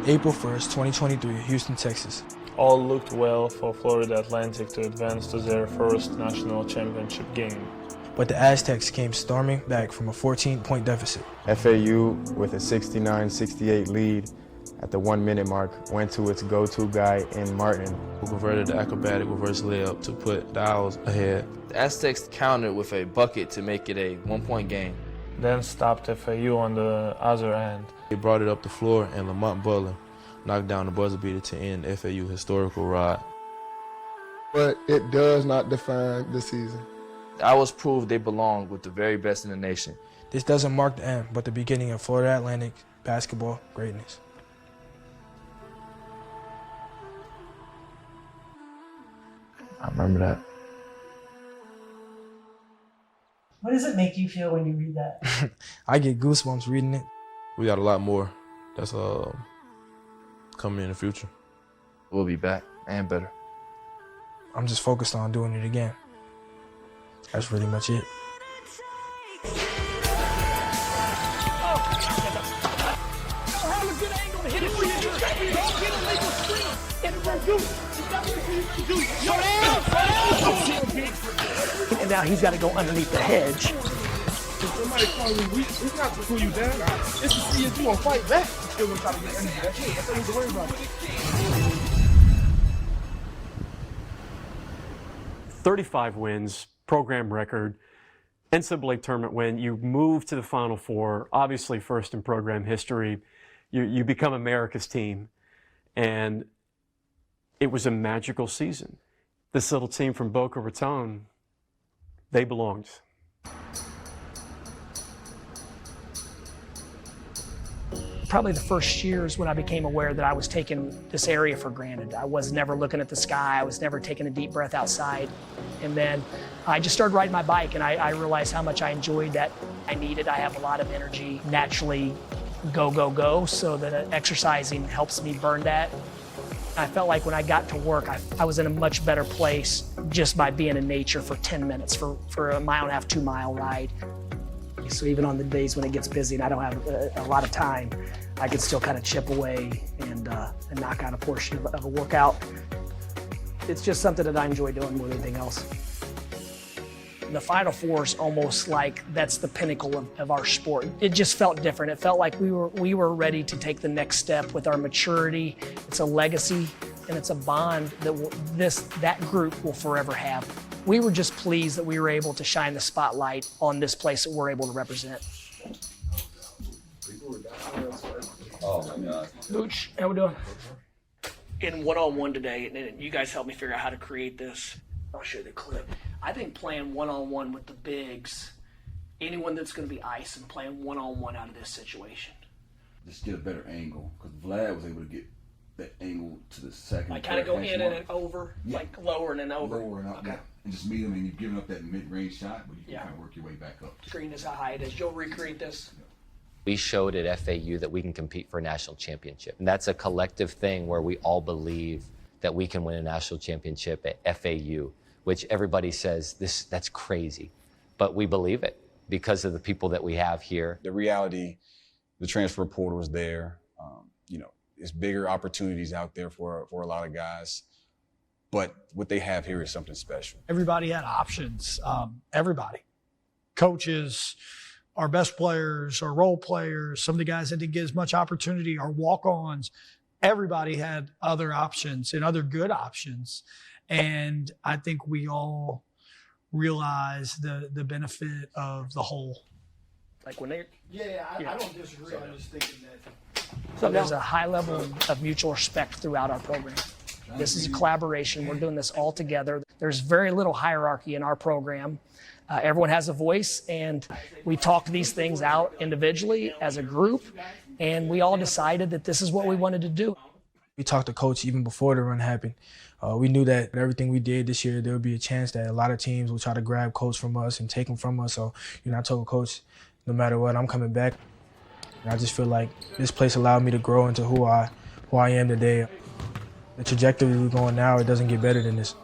April 1st, 2023, Houston, Texas. All looked well for Florida Atlantic to advance to their first national championship game. But the Aztecs came storming back from a 14-point deficit. FAU, with a 69-68 lead at the 1 minute mark, went to its go-to guy in Martin, who converted the acrobatic reverse layup to put the Owls ahead. The Aztecs countered with a bucket to make it a 1-point game. Then stopped FAU on the other end. They brought it up the floor, and Lamont Butler knocked down the buzzer beater to end FAU historical ride. But it does not define the season. The Owls proved they belong with the very best in the nation. This doesn't mark the end, but the beginning of Florida Atlantic basketball greatness. I remember that. What does it make you feel when you read that? I get goosebumps reading it. We got a lot more that's coming in the future. We'll be back and better. I'm just focused on doing it again. That's pretty much it. And now he's got to go underneath the hedge. Somebody calling you weak, it's not to pull you down. It's to see if you gonna fight back. Still gonna try to get underneath that shit. That's what you need to worry about. 35 wins, program record, NCAA tournament win. You move to the Final Four, obviously first in program history. You become America's team. And it was a magical season. This little team from Boca Raton, they belonged. Probably the first years when I became aware that I was taking this area for granted. I was never looking at the sky. I was never taking a deep breath outside. And then I just started riding my bike, and I realized how much I enjoyed that. I have a lot of energy, naturally go, go, go, so that exercising helps me burn that. I felt like when I got to work, I was in a much better place just by being in nature for 10 minutes for a 1.5-mile, 2-mile ride. So even on the days when it gets busy and I don't have a lot of time, I can still kind of chip away and knock out a portion of a workout. It's just something that I enjoy doing more than anything else. The Final Four is almost like that's the pinnacle of our sport. It just felt different. It felt like we were ready to take the next step with our maturity. It's a legacy and it's a bond that that group will forever have. We were just pleased that we were able to shine the spotlight on this place that we're able to represent. Oh my God. Booch, how we doing? In one-on-one today, and you guys helped me figure out how to create this. I'll show you the clip. I think playing one-on-one with the bigs, anyone that's going to be ice and playing one-on-one out of this situation. Just get a better angle, because Vlad was able to get that angle to the second. Like kind of go in and over, yeah. Like lower and then over. Lower and up, okay. Yeah. And just meet them, and you've given up that mid-range shot, but you can kind of work your way back up. Screen is how high it is. You'll recreate this. We showed at FAU that we can compete for a national championship. And that's a collective thing where we all believe that we can win a national championship at FAU, which everybody says, that's crazy. But we believe it because of the people that we have here. The reality, the transfer portal is there. There's bigger opportunities out there for a lot of guys. But what they have here is something special. Everybody had options. Everybody. Coaches, our best players, our role players, some of the guys that didn't get as much opportunity, our walk-ons. Everybody had other options and other good options. And I think we all realize the benefit of the whole. Like when they... Yeah, I don't disagree. I'm just thinking that... So there's a high level of mutual respect throughout our program. This is a collaboration. We're doing this all together. There's very little hierarchy in our program. Everyone has a voice, and we talked these things out individually as a group, and we all decided that this is what we wanted to do. We talked to Coach even before the run happened. We knew that everything we did this year, there would be a chance that a lot of teams will try to grab Coach from us and take him from us. So, I told Coach, no matter what, I'm coming back. And I just feel like this place allowed me to grow into who I am today. The trajectory we're going now, it doesn't get better than this.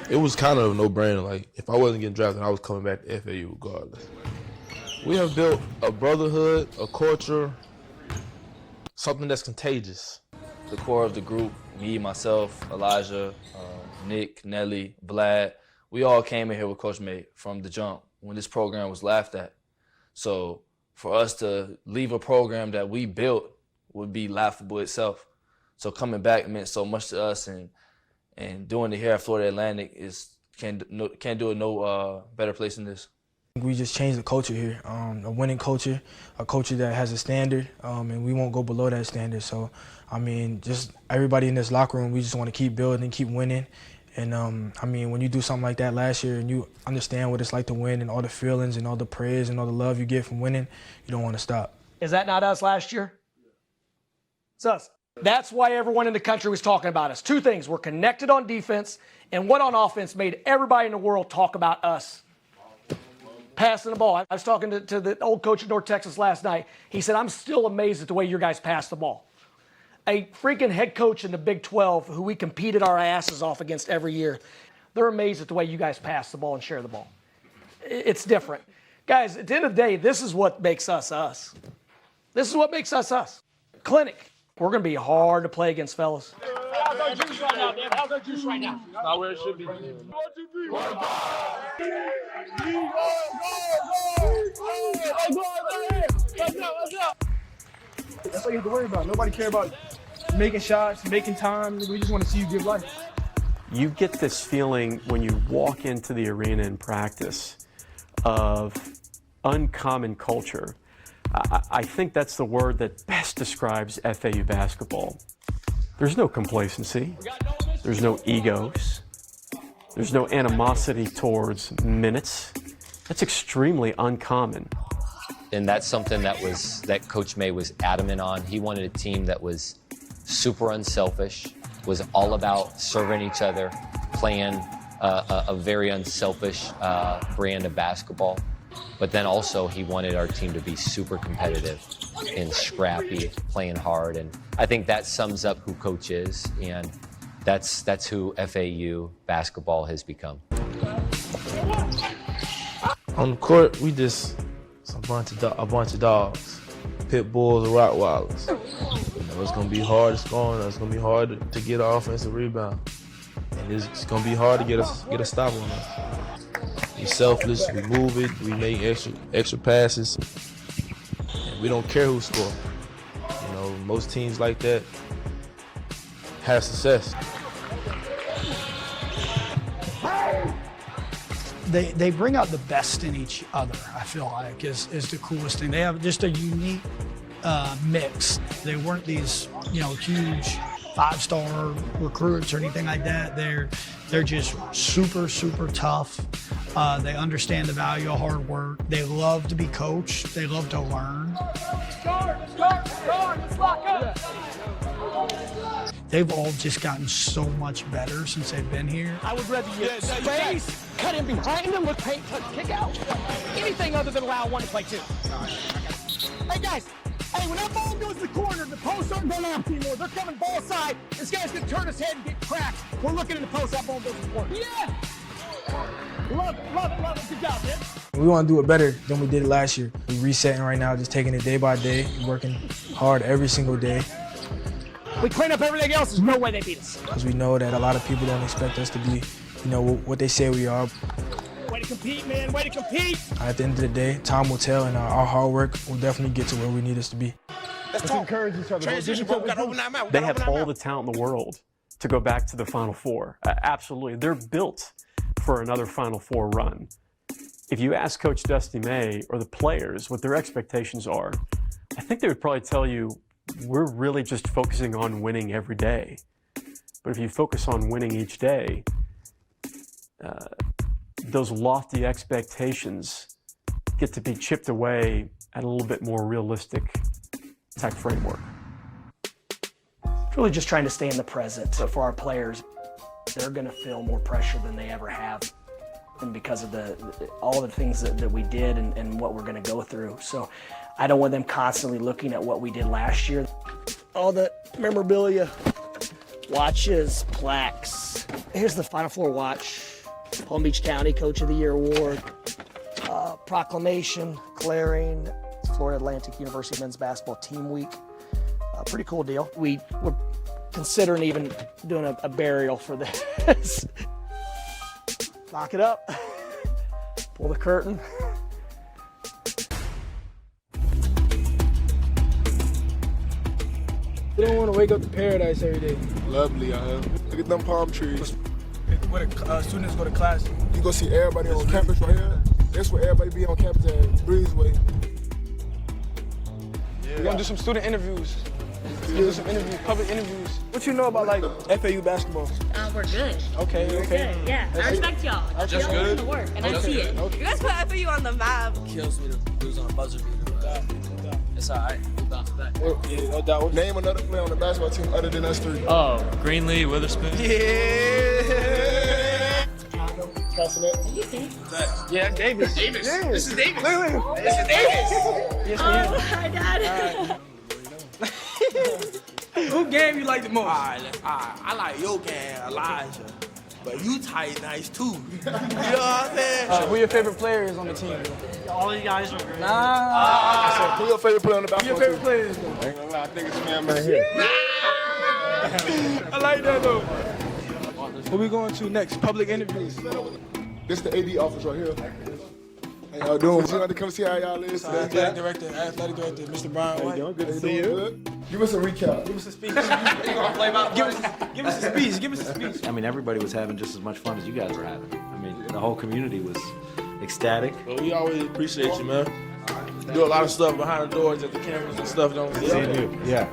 It was kind of a no-brainer. Like, if I wasn't getting drafted, I was coming back to FAU regardless. We have built a brotherhood, a culture, something that's contagious. The core of the group, me, myself, Elijah, Nick, Nelly, Vlad, we all came in here with Coach May from the jump when this program was laughed at. So for us to leave a program that we built would be laughable itself. So coming back meant so much to us, and doing it here at Florida Atlantic can't do it no better place than this. We just changed the culture here, a winning culture, a culture that has a standard, and we won't go below that standard. So, I mean, just everybody in this locker room, we just want to keep building, keep winning. And, I mean, when you do something like that last year and you understand what it's like to win and all the feelings and all the praise and all the love you get from winning, you don't want to stop. Is that not us last year? It's us. That's why everyone in the country was talking about us. Two things. We're connected on defense, and what on offense made everybody in the world talk about us. Passing the ball. I was talking to the old coach at North Texas last night. He said, I'm still amazed at the way your guys pass the ball. A freaking head coach in the Big 12 who we competed our asses off against every year, they're amazed at the way you guys pass the ball and share the ball. It's different. Guys, at the end of the day, this is what makes us us. This is what makes us us. Clinic. We're going to be hard to play against, fellas. How's our juice right now, man? How's our juice right now? Not where it should be. 1, 2, 3. That's all you have to worry about. Nobody care about making shots, making time. We just want to see you give life. You get this feeling when you walk into the arena in practice of uncommon culture. I think that's the word that best describes FAU basketball. There's no complacency. There's no egos. There's no animosity towards minutes. That's extremely uncommon. And that's something that Coach May was adamant on. He wanted a team that was super unselfish, was all about serving each other, playing a very unselfish brand of basketball. But then also he wanted our team to be super competitive and scrappy, playing hard. And I think that sums up who Coach is, and that's who FAU basketball has become. On the court, we just a bunch of dogs, pit bulls and Rottweilers. You know, it's gonna be hard scoring. It's gonna be hard to get an offensive rebound, and it's gonna be hard to get a stop on us. We're selfless. We move it. We make extra passes, and we don't care who scores. You know, most teams like that have success. They bring out the best in each other, I feel like, is the coolest thing. They have just a unique mix. They weren't these, huge 5-star recruits or anything like that. They're just super, super tough. They understand the value of hard work. They love to be coached. They love to learn. Let's lock up. They've all just gotten so much better since they've been here. I would rather you space, cut in behind them, look paint, kick out. Anything other than allow one to play two. Hey, guys. Hey, when that ball goes to the corner, the posts aren't going out anymore. They're coming ball side. This guy's going to turn his head and get cracked. We're looking in the post. That ball goes to the corner. Yeah! Love it. Good job, man. We want to do it better than we did last year. We're resetting right now, just taking it day by day, working hard every single day. We clean up everything else. There's no way they beat us. Because we know that a lot of people don't expect us to be, what they say we are. Way to compete, man. Way to compete. At the end of the day, time will tell, and our hard work will definitely get to where we need us to be. Let's encourage each other. Transition, bro. We got to open that mouth. They have all the talent in the world to go back to the Final Four. Absolutely. They're built for another Final Four run. If you ask Coach Dusty May or the players what their expectations are, I think they would probably tell you, we're really just focusing on winning every day. But if you focus on winning each day, those lofty expectations get to be chipped away at a little bit more realistic type framework. It's really just trying to stay in the present. So for our players, they're going to feel more pressure than they ever have, and because of all the things that we did and what we're going to go through. So I don't want them constantly looking at what we did last year. All the memorabilia, watches, plaques. Here's the Final Four watch, Palm Beach County Coach of the Year Award, proclamation, declaring Florida Atlantic University Men's Basketball Team Week, a pretty cool deal. We were considering even doing a burial for this. Lock it up, pull the curtain. We don't want to wake up to paradise every day. Lovely out here. Look at them palm trees. Where the students go to class. You go see everybody on campus right here. That's where everybody be on campus at Breezeway. We're gonna do some student interviews. Do some interviews, public interviews. What you know about like FAU basketball? We're good. Okay, We're okay. good. Yeah, I respect y'all. That's Y'all good. do the work, and I see it. Okay. You guys put FAU on the map. Kills me to lose on a buzzer beater. It's all right. We'll bounce back. Yeah, no doubt. Name another player on the basketball team other than us three. Oh, Greenlee, Witherspoon. Yeah. Cassinet. Yeah, Davis. Davis. Yeah. This is Davis. Look. This is Davis. Yes, Oh, hi, Dad. Who game you like the most? I like your gang, Elijah. But you tight nice too. You know what I'm saying? Who your favorite player is on the team? All of you guys are great. Nah. Who your favorite player on the Who basketball your team? favorite player is? I ain't gonna lie, I think it's man right here. I like that though. Where we going to next? Public interviews. This is the AD office right here. How y'all doing? You want to come see how y'all live today? Athletic director, Mr. Brian White. Good to see you. Give us a recap. Give us a speech. Give us a speech. Give us a speech. I mean, everybody was having just as much fun as you guys were having. I mean, the whole community was ecstatic. Well, we always appreciate you, man. You do a lot of stuff behind the doors at the cameras and stuff, don't we? Seeing you. Yeah.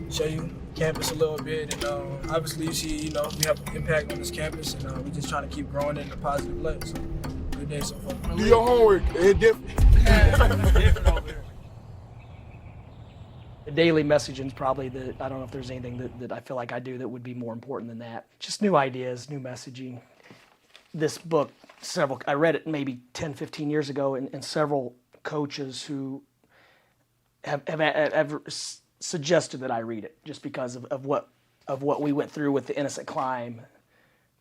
Show you campus a little bit, and obviously you see, we have an impact on this campus, and we're just trying to keep growing in a positive light. So, good day so far. Do your homework. It's different. The daily messaging is probably I don't know if there's anything that I feel like I do that would be more important than that. Just new ideas, new messaging. This book, I read it maybe 10, 15 years ago, and several coaches who have suggested that I read it just because of what we went through with the Innocent Climb,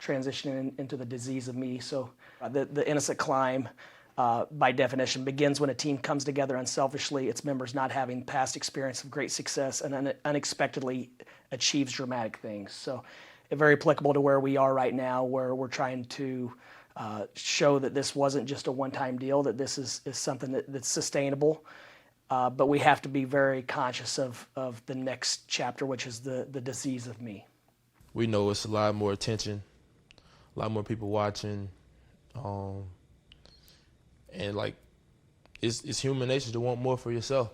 transitioning into the disease of me. So the Innocent Climb, by definition, begins when a team comes together unselfishly, its members not having past experience of great success and unexpectedly achieves dramatic things. So very applicable to where we are right now, where we're trying to show that this wasn't just a one-time deal, that this is something that's sustainable. But we have to be very conscious of the next chapter, which is the disease of me. We know it's a lot more attention, a lot more people watching, and like it's human nature to want more for yourself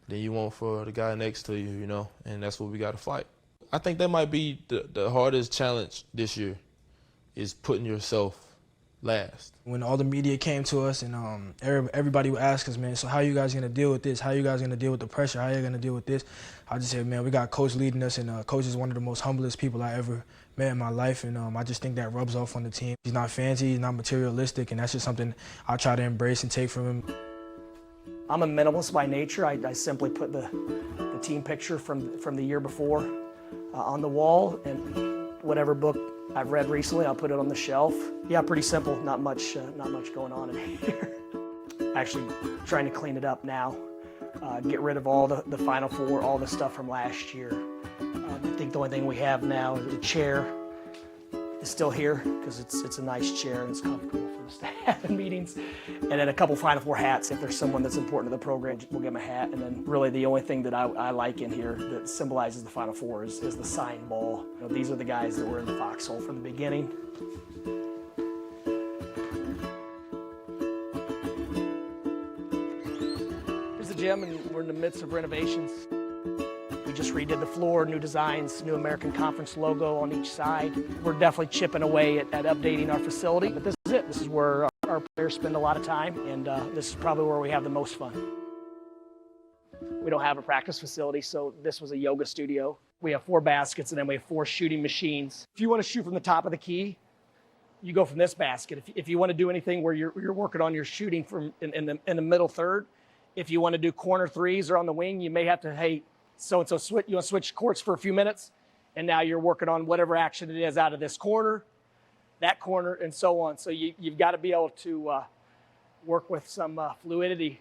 than you want for the guy next to you, and that's what we got to fight. I think that might be the hardest challenge this year, is putting yourself last. When all the media came to us and everybody would ask us, man, so how are you guys going to deal with this? How are you guys going to deal with the pressure? How are you going to deal with this? I just said, man, we got Coach leading us, and Coach is one of the most humblest people I ever met in my life, and I just think that rubs off on the team. He's not fancy, he's not materialistic, and that's just something I try to embrace and take from him. I'm a minimalist by nature. I simply put the team picture from the year before on the wall, and whatever book I've read recently, I'll put it on the shelf. Yeah, pretty simple. Not much going on in here. Actually, trying to clean it up now. Get rid of all the Final Four, all the stuff from last year. I think the only thing we have now is the chair is still here because it's a nice chair and it's comfortable for the staff and meetings. And then a couple Final Four hats. If there's someone that's important to the program, we'll give them a hat. And then really the only thing that I like in here that symbolizes the Final Four is the sign ball. These are the guys that were in the foxhole from the beginning. Here's the gym, and we're in the midst of renovations. We just redid the floor, new designs, new American Conference logo on each side. We're definitely chipping away at updating our facility, but this is it. This is where our players spend a lot of time, and this is probably where we have the most fun. We don't have a practice facility, so this was a yoga studio. We have 4 baskets, and then we have 4 shooting machines. If you want to shoot from the top of the key, you go from this basket. If you want to do anything where you're working on your shooting from in the middle third, if you want to do corner threes or on the wing, you may have to, hey, so-and-so switch, you want to switch courts for a few minutes, and now you're working on whatever action it is out of this corner, that corner, and so on. So you've got to be able to work with some fluidity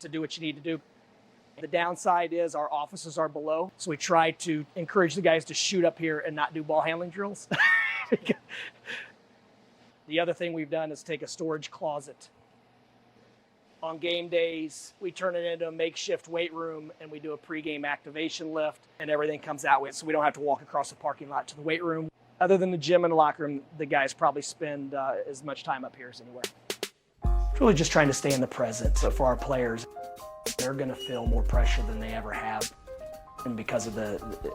to do what you need to do. The downside is our offices are below, so we try to encourage the guys to shoot up here and not do ball handling drills. The other thing we've done is take a storage closet. On game days, we turn it into a makeshift weight room and we do a pregame activation lift and everything comes out with, so we don't have to walk across the parking lot to the weight room. Other than the gym and the locker room, the guys probably spend as much time up here as anywhere. It's really just trying to stay in the present. So for our players, they're going to feel more pressure than they ever have, and because of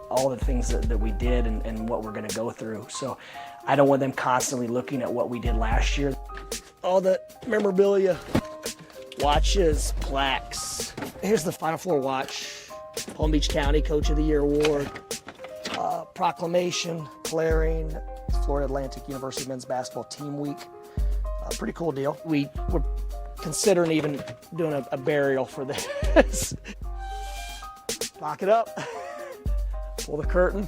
all the things that we did and what we're going to go through. So I don't want them constantly looking at what we did last year. All the memorabilia, watches, plaques. Here's the Final Four watch, Palm Beach County Coach of the Year Award, proclamation, clearing, Florida Atlantic University Men's Basketball Team Week. Pretty cool deal. We were considering even doing a burial for this. Lock it up, pull the curtain.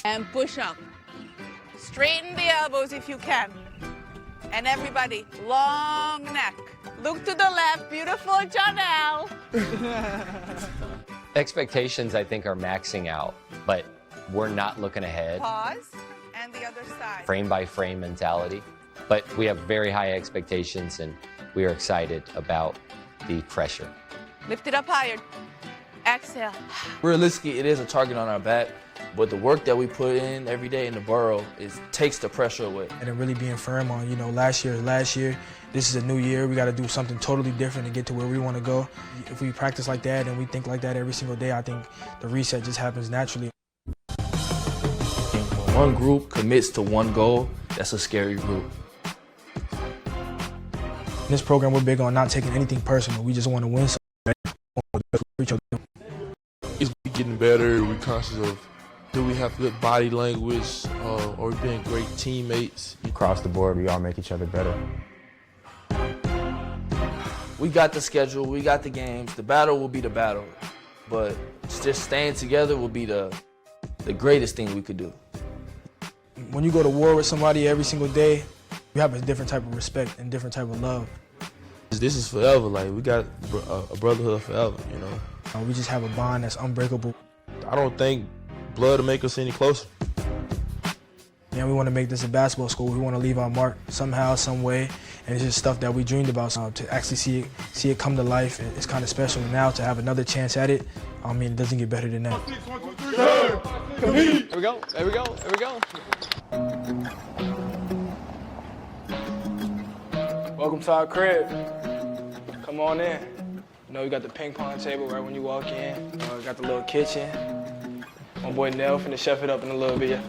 And push up. Straighten the elbows if you can. And everybody, long neck. Look to the left, beautiful Janelle. Expectations, I think, are maxing out, but we're not looking ahead. Pause, and the other side. Frame by frame mentality. But we have very high expectations and we are excited about the pressure. Lift it up higher. Exhale. Realistically, it is a target on our back, but the work that we put in every day in the borough takes the pressure away. And then really being firm on, last year is last year. This is a new year. We got to do something totally different to get to where we want to go. If we practice like that and we think like that every single day, I think the reset just happens naturally. When one group commits to one goal, that's a scary group. In this program, we're big on not taking anything personal. We just want to win something. It's getting better. We're conscious of, do we have good body language? Are we being great teammates? Across the board, we all make each other better. We got the schedule, we got the games. The battle will be the battle, but just staying together will be the greatest thing we could do. When you go to war with somebody every single day, you have a different type of respect and different type of love. This is forever. Like, we got a brotherhood forever, We just have a bond that's unbreakable. I don't think blood will make us any closer. Yeah, we want to make this a basketball school. We want to leave our mark somehow, some way, and it's just stuff that we dreamed about. To actually see it come to life, it's kind of special. Now to have another chance at it, it doesn't get better than that. Here we go. There we go. There we go. Welcome to our crib. Come on in. We got the ping pong table right when you walk in. We got the little kitchen. My boy Nell finna chef it up in a little bit.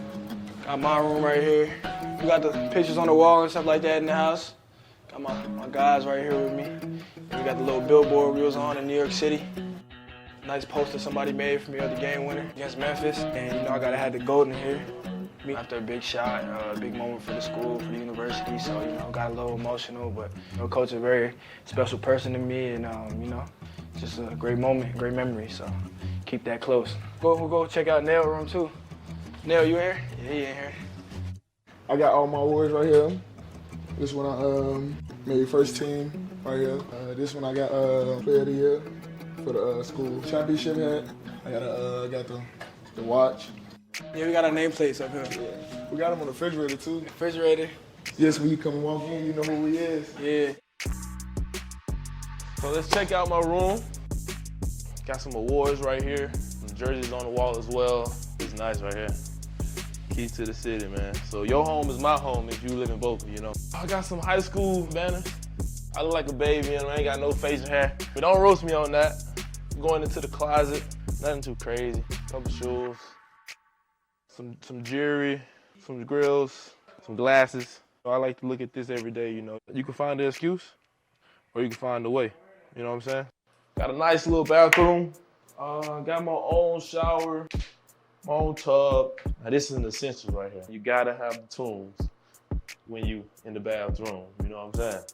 Got my room right here. We got the pictures on the wall and stuff like that in the house. Got my guys right here with me. And we got the little billboard we was on in New York City. Nice poster somebody made for me of the game winner against Memphis. And I gotta have the golden here. After a big shot, a big moment for the school, for the university, so, got a little emotional, but, Coach is a very special person to me, and, just a great moment, great memory, so keep that close. We'll go check out Nell's room, too. Nell, you in here? Yeah, he in here. I got all my awards right here. This one I made first team right here. This one I got Player of the Year for the school championship hat. I got the watch. Yeah, we got our nameplates up here. Yeah. We got them on the refrigerator, too. Refrigerator. Yes, when you come and walk in, you know who we is. Yeah. So let's check out my room. Got some awards right here. Some jerseys on the wall as well. It's nice right here. Key to the city, man. So your home is my home if you live in Boca, I got some high school banners. I look like a baby and I ain't got no facial hair. But don't roast me on that. I'm going into the closet, nothing too crazy. Couple shoes. Some jewelry, some grills, some glasses. I like to look at this every day, You can find the excuse or you can find the way, you know what I'm saying? Got a nice little bathroom. Got my own shower, my own tub. Now this is an essential right here. You gotta have the tools when you in the bathroom, you know what I'm saying?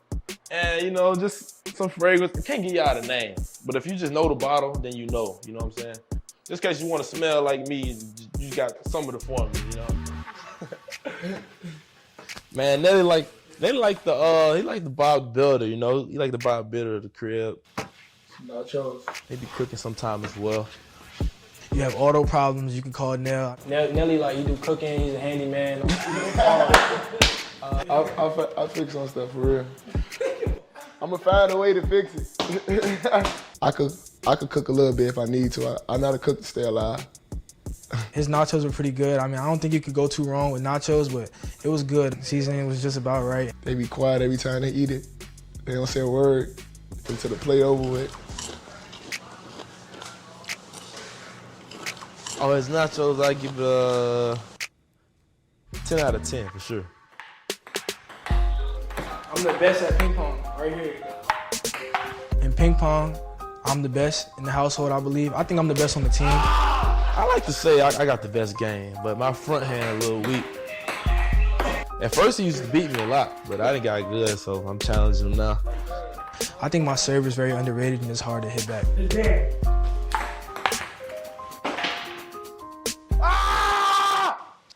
And just some fragrance. I can't give you out a name, but if you just know the bottle, then you know what I'm saying? Just in case you want to smell like me, you got some of the formula, Man, Nelly like the Bob Builder, He like the Bob Builder of the crib. Nachos. They be cooking sometime as well. You have auto problems, you can call Nell. Nelly, like, you do cooking, he's a handyman. I'll fix on stuff for real. I'm gonna find a way to fix it. I could cook a little bit if I need to. I'm not a cook to stay alive. His nachos were pretty good. I mean, I don't think you could go too wrong with nachos, but it was good. Seasoning was just about right. They be quiet every time they eat it. They don't say a word until the plate over with. Oh, his nachos, I give it a 10 out of 10 for sure. I'm the best at ping pong, right here. In ping pong, I'm the best in the household, I believe. I think I'm the best on the team. I like to say I got the best game, but my front hand a little weak. At first he used to beat me a lot, but I didn't got good, so I'm challenging him now. I think my serve is very underrated and it's hard to hit back.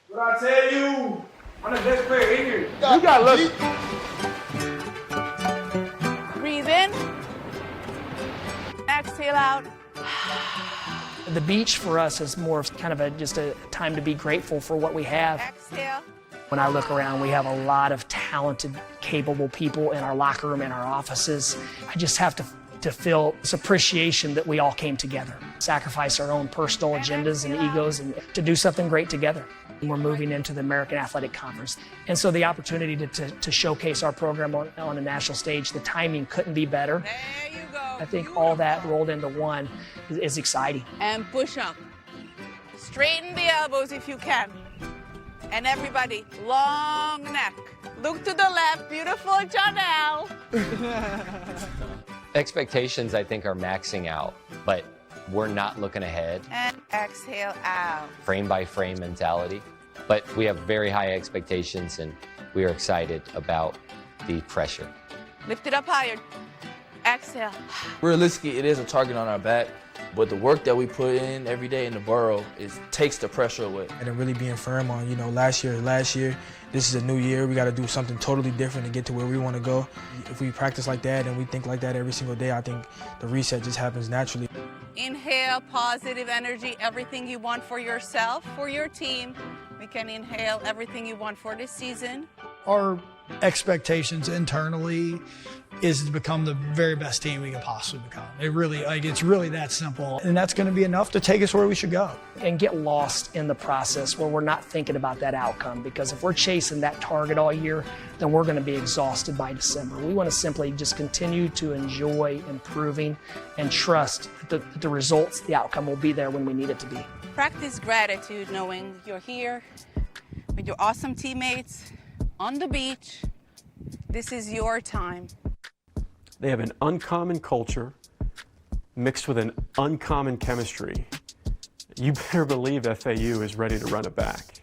What I tell you? I'm the best player in here. You got lucky. Breathe in. Exhale out. The beach for us is more of kind of just a time to be grateful for what we have. Exhale. When I look around, we have a lot of talented, capable people in our locker room, in our offices. I just have to feel this appreciation that we all came together, sacrifice our own personal agendas and egos, and to do something great together. We're moving into the American Athletic Conference. And so the opportunity to showcase our program on a national stage, the timing couldn't be better. There you go. I think all that rolled into one is exciting. And push up. Straighten the elbows if you can. And everybody, long neck. Look to the left, beautiful Janelle. Expectations, I think, are maxing out, but we're not looking ahead. And exhale out. Frame by frame mentality. But we have very high expectations and we are excited about the pressure. Lift it up higher. Exhale. Realistically, it is a target on our back, but the work that we put in every day in the borough takes the pressure away. And then really being firm on, last year, this is a new year. We got to do something totally different to get to where we want to go. If we practice like that and we think like that every single day, I think the reset just happens naturally. Inhale positive energy, everything you want for yourself, for your team. We can inhale everything you want for this season. Our expectations internally is to become the very best team we can possibly become. It's really that simple. And that's going to be enough to take us where we should go. And get lost in the process where we're not thinking about that outcome, because if we're chasing that target all year, then we're going to be exhausted by December. We want to simply just continue to enjoy improving and trust that the results, the outcome will be there when we need it to be. Practice gratitude, knowing you're here with your awesome teammates on the beach. This is your time. They have an uncommon culture mixed with an uncommon chemistry. You better believe FAU is ready to run it back.